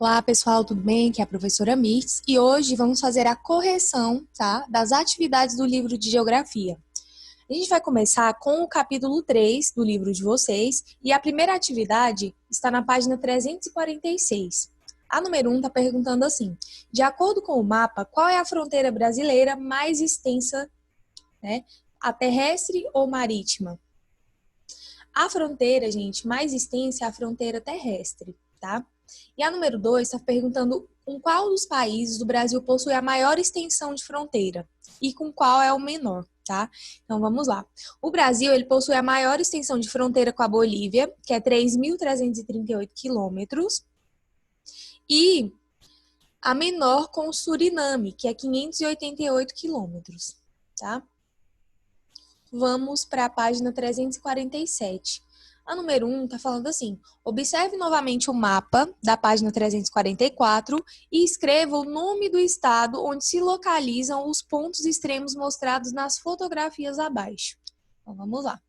Olá, pessoal, tudo bem? Aqui é a professora Mirtz e hoje vamos fazer a correção, tá, das atividades do livro de Geografia. A gente vai começar com o capítulo 3 do livro de vocês e a primeira atividade está na página 346. A número 1 está perguntando assim: de acordo com o mapa, qual é a fronteira brasileira mais extensa, né? A terrestre ou marítima? A fronteira, gente, mais extensa é a fronteira terrestre, tá? E a número 2 está perguntando com qual dos países do Brasil possui a maior extensão de fronteira e com qual é o menor, tá? Então vamos lá. O Brasil, ele possui a maior extensão de fronteira com a Bolívia, que é 3.338 quilômetros, e a menor com o Suriname, que é 588 quilômetros, tá? Vamos para a página 347. A número 1 está falando assim: observe novamente o mapa da página 344 e escreva o nome do estado onde se localizam os pontos extremos mostrados nas fotografias abaixo. Então, vamos lá.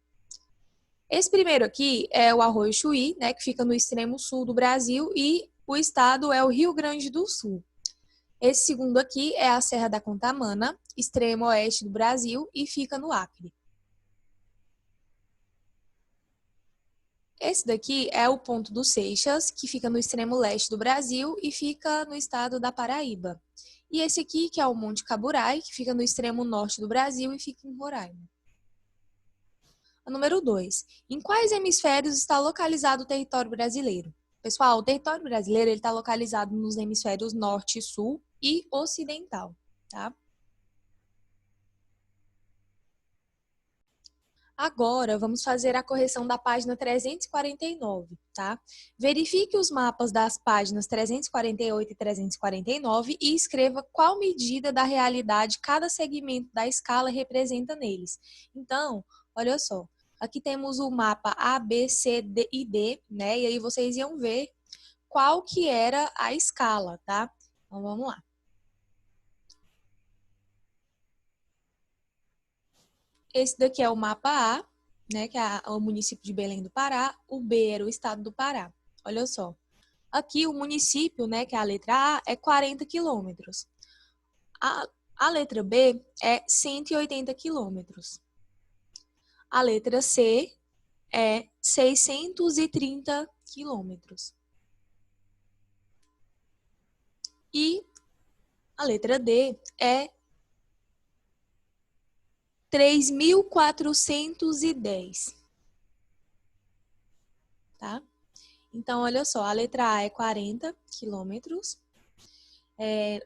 Esse primeiro aqui é o Arroio Chuí, né, que fica no extremo sul do Brasil, e o estado é o Rio Grande do Sul. Esse segundo aqui é a Serra da Contamana, extremo oeste do Brasil, e fica no Acre. Esse daqui é o Ponto dos Seixas, que fica no extremo leste do Brasil e fica no estado da Paraíba. E esse aqui, que é o Monte Caburai, que fica no extremo norte do Brasil e fica em Roraima. A número 2. Em quais hemisférios está localizado o território brasileiro? Pessoal, o território brasileiro está localizado nos hemisférios norte, sul e ocidental, tá? Agora, vamos fazer a correção da página 349, tá? Verifique os mapas das páginas 348 e 349 e escreva qual medida da realidade cada segmento da escala representa neles. Então, olha só, aqui temos o mapa A, B, C, D e D, né? E aí vocês iam ver qual que era a escala, tá? Então, vamos lá. Esse daqui é o mapa A, né, que é o município de Belém do Pará. O B era o estado do Pará. Olha só. Aqui o município, né, que é a letra A, é 40 quilômetros. A letra B é 180 quilômetros. A letra C é 630 quilômetros. E a letra D é 3.410. Tá? Então, olha só, a letra A é 40 quilômetros,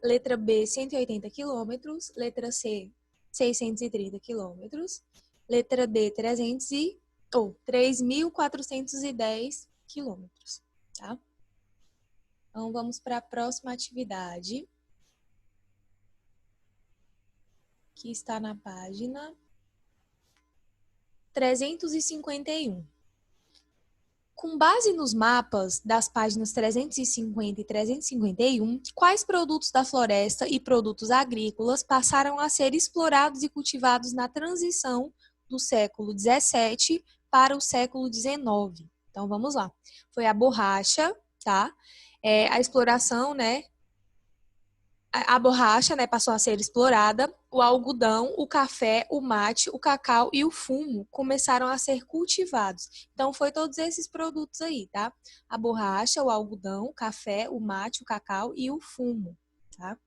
letra B, 180 quilômetros, letra C, 630 quilômetros, letra D, 3.410 quilômetros, tá? Então, vamos para a próxima atividade, que está na página 351. Com base nos mapas das páginas 350 e 351, quais produtos da floresta e produtos agrícolas passaram a ser explorados e cultivados na transição do século 17 para o século 19? Então, vamos lá. Foi a borracha, tá? A exploração, né? A borracha, né, passou a ser explorada, o algodão, o café, o mate, o cacau e o fumo começaram a ser cultivados. Então, foi todos esses produtos aí, tá? A borracha, o algodão, o café, o mate, o cacau e o fumo, tá?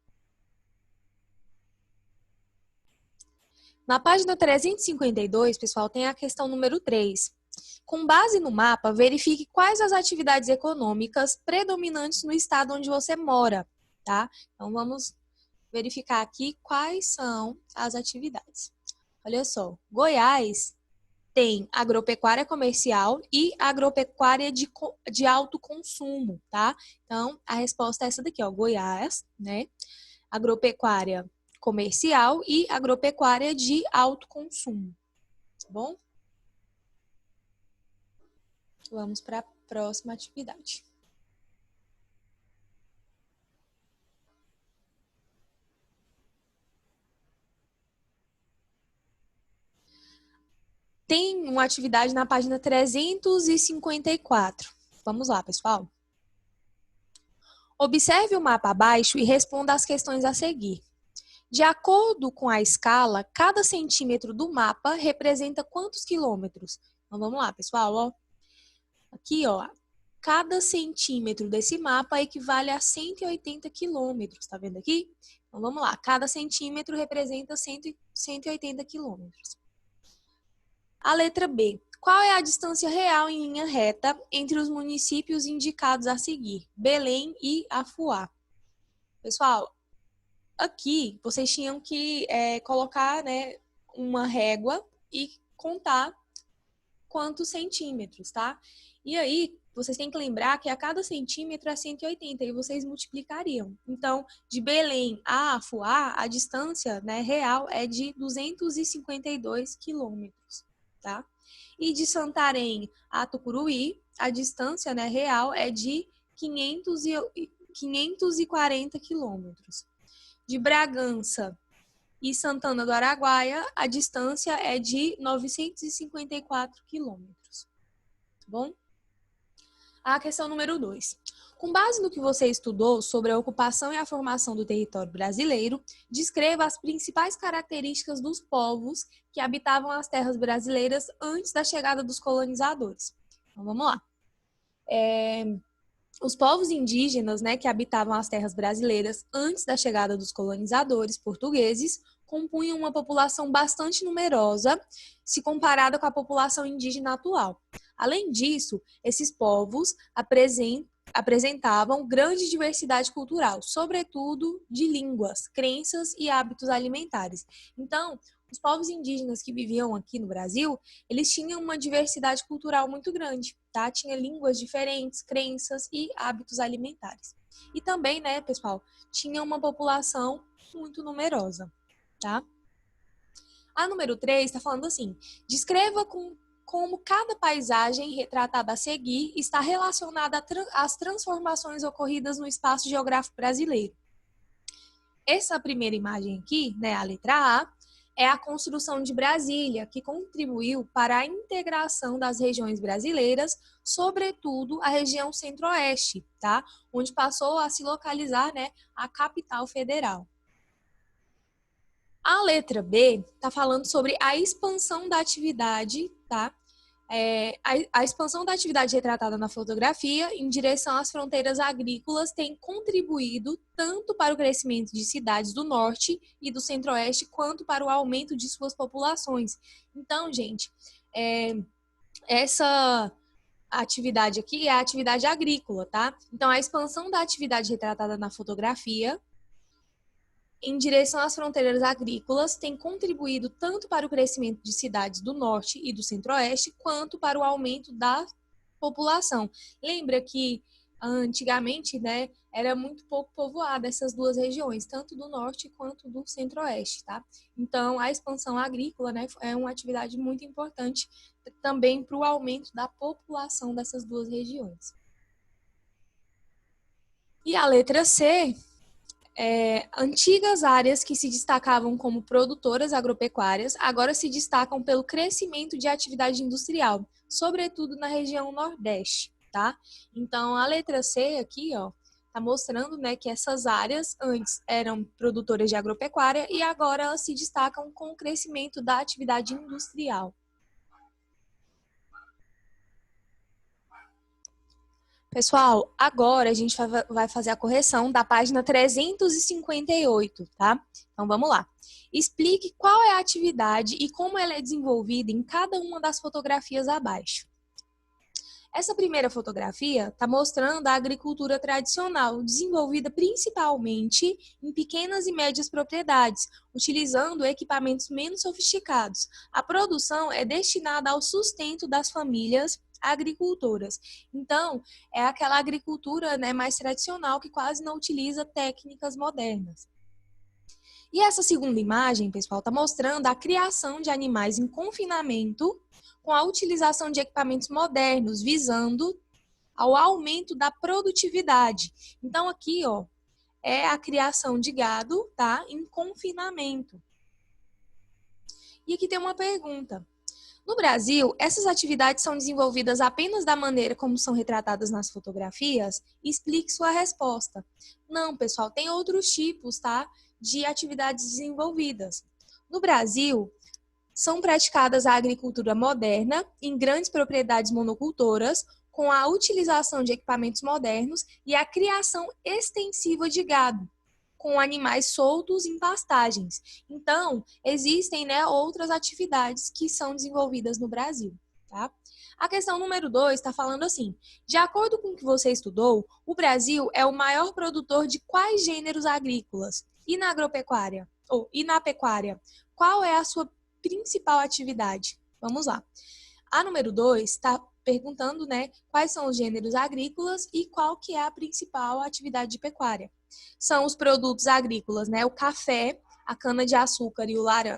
Na página 352, pessoal, tem a questão número 3. Com base no mapa, verifique quais as atividades econômicas predominantes no estado onde você mora, tá? Então, vamos verificar aqui quais são as atividades. Olha só, Goiás tem agropecuária comercial e agropecuária de alto consumo, tá? Então, a resposta é essa daqui, ó, Goiás, né? Agropecuária comercial e agropecuária de alto consumo, tá bom? Vamos para a próxima atividade. Tem uma atividade na página 354. Vamos lá, pessoal. Observe o mapa abaixo e responda às questões a seguir. De acordo com a escala, cada centímetro do mapa representa quantos quilômetros? Então, vamos lá, pessoal. Ó. Aqui, ó, cada centímetro desse mapa equivale a 180 quilômetros. Tá vendo aqui? Então, vamos lá. Cada centímetro representa 180 quilômetros. A letra B. Qual é a distância real em linha reta entre os municípios indicados a seguir? Belém e Afuá. Pessoal, aqui vocês tinham que colocar, né, uma régua e contar quantos centímetros, tá? E aí, vocês têm que lembrar que a cada centímetro é 180 e vocês multiplicariam. Então, de Belém a Afuá, a distância, né, real é de 252 quilômetros, tá? E de Santarém a Tucuruí, a distância, né, real é de 540 quilômetros. De Bragança e Santana do Araguaia, a distância é de 954 quilômetros. Tá bom? A questão número 2. Com base no que você estudou sobre a ocupação e a formação do território brasileiro, descreva as principais características dos povos que habitavam as terras brasileiras antes da chegada dos colonizadores. Então, vamos lá. Os povos indígenas, né, que habitavam as terras brasileiras antes da chegada dos colonizadores portugueses, compunham uma população bastante numerosa, se comparada com a população indígena atual. Além disso, esses povos apresentavam grande diversidade cultural, sobretudo de línguas, crenças e hábitos alimentares. Então, os povos indígenas que viviam aqui no Brasil, eles tinham uma diversidade cultural muito grande, tá? Tinha línguas diferentes, crenças e hábitos alimentares. E também, né, pessoal, tinha uma população muito numerosa, tá? A número 3 está falando assim: descreva como cada paisagem retratada a seguir está relacionada às transformações ocorridas no espaço geográfico brasileiro. Essa primeira imagem aqui, né, a letra A, é a construção de Brasília, que contribuiu para a integração das regiões brasileiras, sobretudo a região centro-oeste, tá? Onde passou a se localizar, né, a capital federal. A letra B está falando sobre a expansão da atividade, tá? A expansão da atividade retratada na fotografia em direção às fronteiras agrícolas tem contribuído tanto para o crescimento de cidades do norte e do centro-oeste, quanto para o aumento de suas populações. Então, gente, essa atividade aqui é a atividade agrícola, tá? Então, a expansão da atividade retratada na fotografia em direção às fronteiras agrícolas tem contribuído tanto para o crescimento de cidades do norte e do centro-oeste, quanto para o aumento da população. Lembra que antigamente, né, era muito pouco povoada essas duas regiões, tanto do norte quanto do centro-oeste, tá? Então, a expansão agrícola, né, é uma atividade muito importante também para o aumento da população dessas duas regiões. E a letra C, antigas áreas que se destacavam como produtoras agropecuárias agora se destacam pelo crescimento de atividade industrial, sobretudo na região Nordeste, tá? Então, a letra C aqui, ó, tá mostrando, né, que essas áreas antes eram produtoras de agropecuária e agora elas se destacam com o crescimento da atividade industrial. Pessoal, agora a gente vai fazer a correção da página 358, tá? Então, vamos lá. Explique qual é a atividade e como ela é desenvolvida em cada uma das fotografias abaixo. Essa primeira fotografia está mostrando a agricultura tradicional, desenvolvida principalmente em pequenas e médias propriedades, utilizando equipamentos menos sofisticados. A produção é destinada ao sustento das famílias agricultoras. Então, é aquela agricultura, né, mais tradicional que quase não utiliza técnicas modernas. E essa segunda imagem, pessoal, está mostrando a criação de animais em confinamento com a utilização de equipamentos modernos, visando ao aumento da produtividade. Então, aqui, ó, é a criação de gado, tá, em confinamento. E aqui tem uma pergunta. No Brasil, essas atividades são desenvolvidas apenas da maneira como são retratadas nas fotografias? Explique sua resposta. Não, pessoal, tem outros tipos, tá, de atividades desenvolvidas. No Brasil, são praticadas a agricultura moderna em grandes propriedades monocultoras, com a utilização de equipamentos modernos e a criação extensiva de gado, com animais soltos em pastagens. Então, existem, né, outras atividades que são desenvolvidas no Brasil, tá? A questão número 2 está falando assim: de acordo com o que você estudou, o Brasil é o maior produtor de quais gêneros agrícolas? E na agropecuária? E na pecuária? Qual é a sua principal atividade? Vamos lá. A número 2 está perguntando, né, quais são os gêneros agrícolas e qual que é a principal atividade de pecuária. São os produtos agrícolas, né, o café, a cana-de-açúcar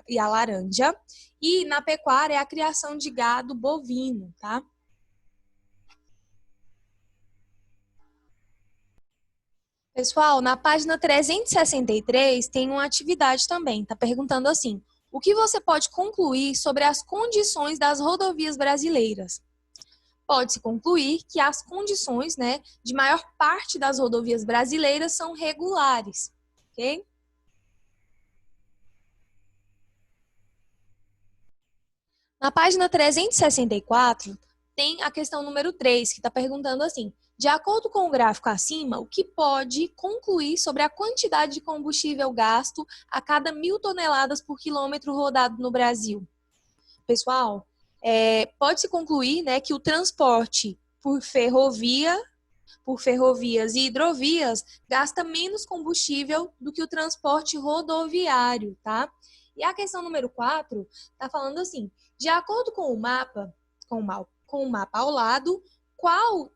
e a laranja. E na pecuária é a criação de gado bovino, tá? Pessoal, na página 363 tem uma atividade também. Está perguntando assim: o que você pode concluir sobre as condições das rodovias brasileiras? Pode-se concluir que as condições, né, de maior parte das rodovias brasileiras são regulares, ok? Na página 364, tem a questão número 3, que está perguntando assim: de acordo com o gráfico acima, o que pode concluir sobre a quantidade de combustível gasto a cada 1.000 toneladas por quilômetro rodado no Brasil? Pessoal, pode-se concluir, né, que o transporte por ferrovias e hidrovias gasta menos combustível do que o transporte rodoviário, tá? E a questão número 4 está falando assim: de acordo com o mapa, com o mapa ao lado, qual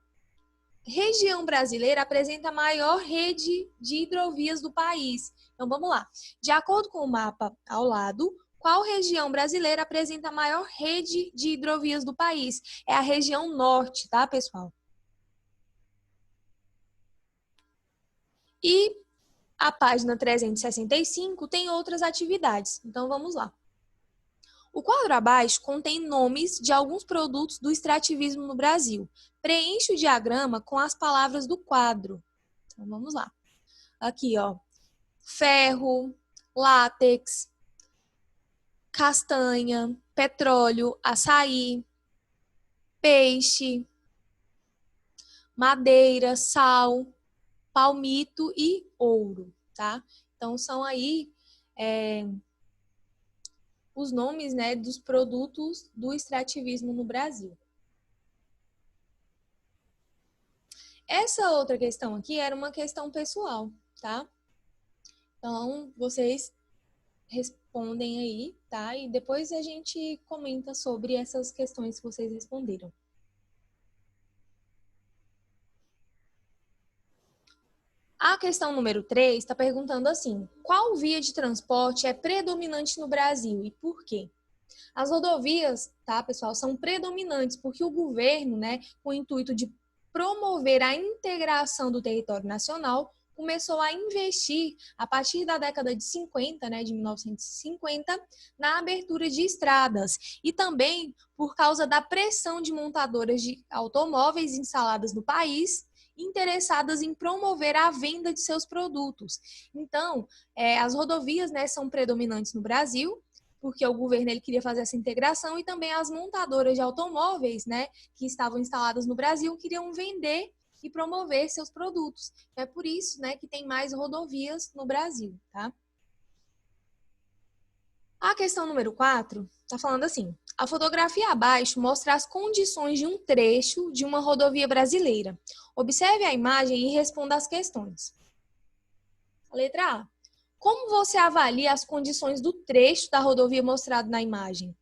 região brasileira apresenta a maior rede de hidrovias do país? Então vamos lá. De acordo com o mapa ao lado, qual região brasileira apresenta a maior rede de hidrovias do país? É a região norte, tá, pessoal? E a página 365 tem outras atividades. Então vamos lá. O quadro abaixo contém nomes de alguns produtos do extrativismo no Brasil. Preencha o diagrama com as palavras do quadro. Então vamos lá. Aqui, ó. Ferro, látex, castanha, petróleo, açaí, peixe, madeira, sal, palmito e ouro, tá? Então são aí os nomes, né, dos produtos do extrativismo no Brasil. Essa outra questão aqui era uma questão pessoal, tá? Então, vocês respondem aí, tá? E depois a gente comenta sobre essas questões que vocês responderam. A questão número 3 está perguntando assim: qual via de transporte é predominante no Brasil e por quê? As rodovias, tá, pessoal, são predominantes porque o governo, né, com o intuito de promover a integração do território nacional, começou a investir, a partir da década de 50, né, de 1950, na abertura de estradas. E também por causa da pressão de montadoras de automóveis instaladas no país, interessadas em promover a venda de seus produtos. Então, as rodovias, né, são predominantes no Brasil, porque o governo ele queria fazer essa integração, e também as montadoras de automóveis, né, que estavam instaladas no Brasil, queriam vender e promover seus produtos. É por isso, né, que tem mais rodovias no Brasil, tá? A questão número 4 está falando assim: a fotografia abaixo mostra as condições de um trecho de uma rodovia brasileira. Observe a imagem e responda as questões. A letra A: como você avalia as condições do trecho da rodovia mostrado na imagem?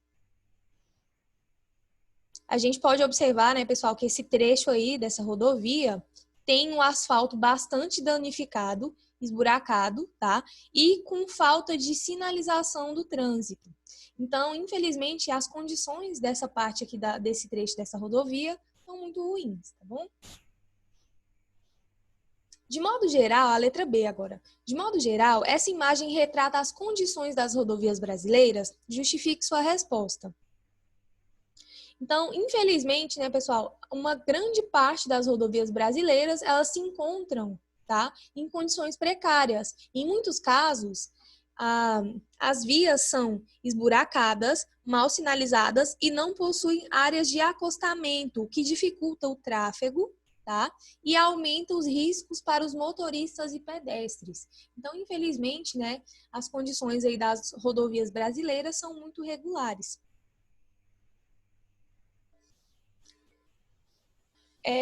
A gente pode observar, né, pessoal, que esse trecho aí dessa rodovia tem um asfalto bastante danificado, esburacado, tá? E com falta de sinalização do trânsito. Então, infelizmente, as condições dessa parte aqui desse trecho dessa rodovia são muito ruins, tá bom? De modo geral, a letra B agora. De modo geral, essa imagem retrata as condições das rodovias brasileiras? Justifique sua resposta. Então, infelizmente, né, pessoal, uma grande parte das rodovias brasileiras, elas se encontram, tá, em condições precárias. Em muitos casos, as vias são esburacadas, mal sinalizadas e não possuem áreas de acostamento, o que dificulta o tráfego, tá? E aumenta os riscos para os motoristas e pedestres. Então, infelizmente, né, as condições aí das rodovias brasileiras são muito regulares.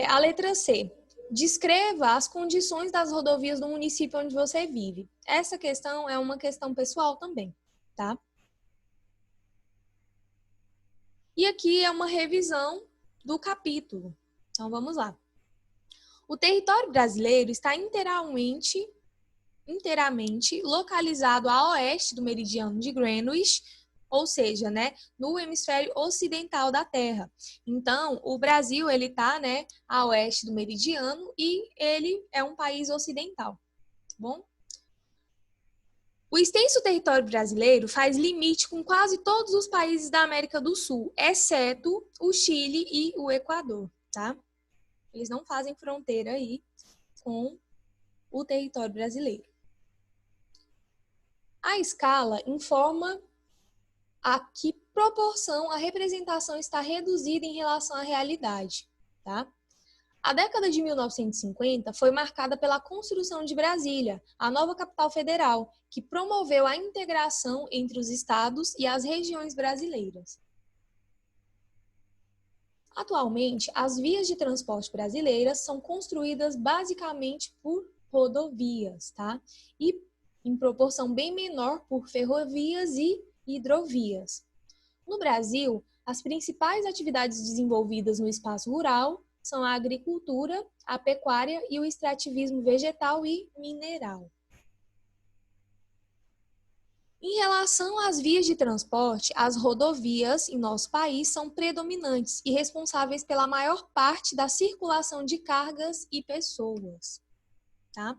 A letra C. Descreva as condições das rodovias do município onde você vive. Essa questão é uma questão pessoal também, tá? E aqui é uma revisão do capítulo. Então vamos lá. O território brasileiro está inteiramente localizado a oeste do meridiano de Greenwich, ou seja, né, no hemisfério ocidental da Terra. Então, o Brasil ele está, né, a oeste do meridiano e ele é um país ocidental, tá bom? O extenso território brasileiro faz limite com quase todos os países da América do Sul, exceto o Chile e o Equador, tá? Eles não fazem fronteira aí com o território brasileiro. A escala informa a que proporção a representação está reduzida em relação à realidade, tá? A década de 1950 foi marcada pela construção de Brasília, a nova capital federal, que promoveu a integração entre os estados e as regiões brasileiras. Atualmente, as vias de transporte brasileiras são construídas basicamente por rodovias, tá? E em proporção bem menor por ferrovias e hidrovias. No Brasil, as principais atividades desenvolvidas no espaço rural são a agricultura, a pecuária e o extrativismo vegetal e mineral. Em relação às vias de transporte, as rodovias em nosso país são predominantes e responsáveis pela maior parte da circulação de cargas e pessoas, tá?